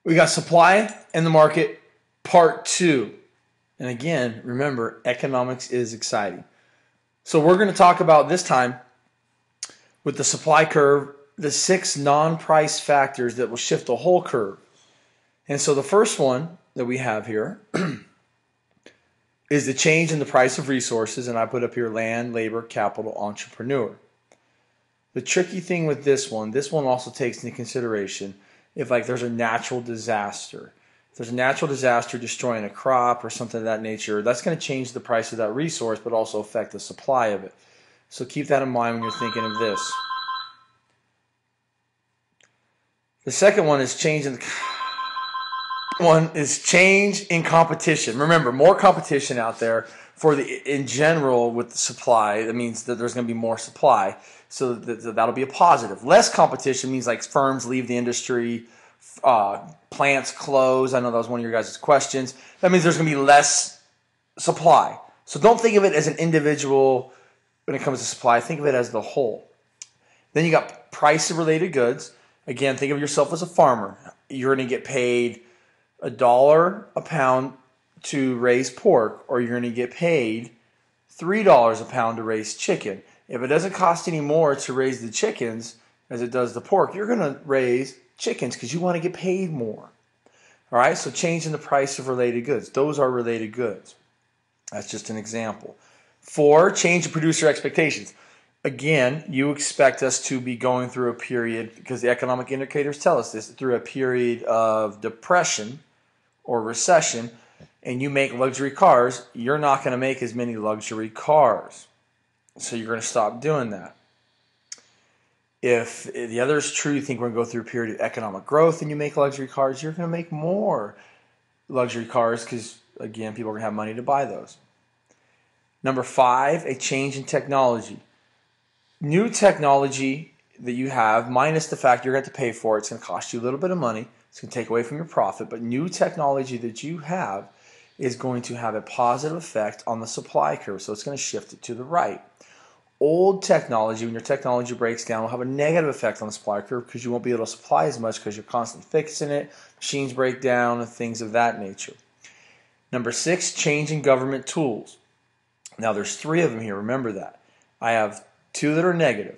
We got supply in the market, part 2. And again, remember, economics is exciting. So we're going to talk about this time with the supply curve, the 6 non-price factors that will shift the whole curve. And so the first one that we have here is the change in the price of resources, and I put up here land, labor, capital, entrepreneur. The tricky thing with this one also takes into consideration if there's a natural disaster. If there's a natural disaster destroying a crop or something of that nature, that's going to change the price of that resource but also affect the supply of it. So keep that in mind when you're thinking of this. The second one is change in competition. Remember, more competition out there in general with the supply. That means that there's going to be more supply. So that'll be a positive. Less competition means firms leave the industry, plants close. I know that was one of your guys' questions. That means there's going to be less supply. So don't think of it as an individual when it comes to supply. Think of it as the whole. Then you got price-related goods. Again, think of yourself as a farmer. You're going to get paid $1 a pound to raise pork, or you're going to get paid $3 a pound to raise chicken. If it doesn't cost any more to raise the chickens as it does the pork, you're going to raise chickens because you want to get paid more. All right, so changing the price of related goods. Those are related goods. That's just an example. 4, change in producer expectations. Again, you expect us to be going through a period, because the economic indicators tell us this, through a period of depression or recession, and you make luxury cars, you're not going to make as many luxury cars. So you're going to stop doing that. If the other is true, you think we're going to go through a period of economic growth and you make luxury cars, you're going to make more luxury cars because, again, people are going to have money to buy those. Number 5, a change in technology. New technology that you have, minus the fact you're going to have to pay for it, it's going to cost you a little bit of money. It's going to take away from your profit, but new technology that you have is going to have a positive effect on the supply curve, so it's going to shift it to the right. Old technology, when your technology breaks down, will have a negative effect on the supply curve because you won't be able to supply as much because you're constantly fixing it, machines break down, and things of that nature. Number 6, change in government tools. Now there's 3 of them here, remember that. I have 2 that are negative.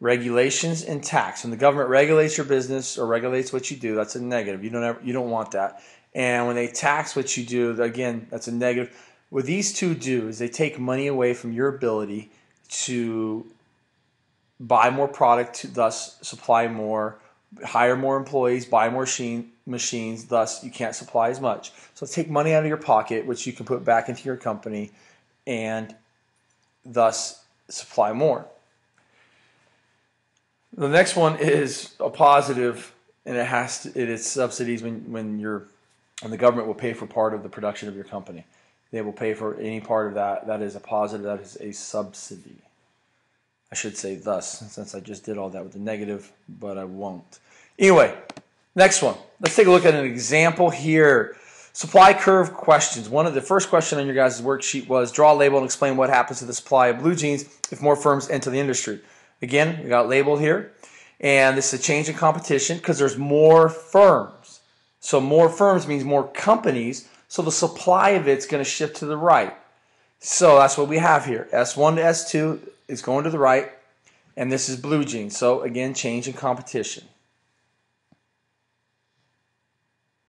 Regulations and tax. When the government regulates your business or regulates what you do, that's a negative. You don't want that. And when they tax what you do, again, that's a negative. What these 2 do is they take money away from your ability to buy more product, thus supply more, hire more employees, buy more machines, thus you can't supply as much. So take money out of your pocket, which you can put back into your company, and thus supply more. The next one is a positive, and it is subsidies when the government will pay for part of the production of your company. They will pay for any part of that. That is a positive. That is a subsidy. I should say thus, since I just did all that with the negative, but I won't. Anyway, next one. Let's take a look at an example here. Supply curve questions. One of the first question on your guys' worksheet was draw a label and explain what happens to the supply of blue jeans if more firms enter the industry. Again, we got labeled here. And this is a change in competition because there's more firms. So more firms means more companies. So the supply of it's going to shift to the right. So that's what we have here. S1 to S2 is going to the right. And this is blue jeans. So again, change in competition.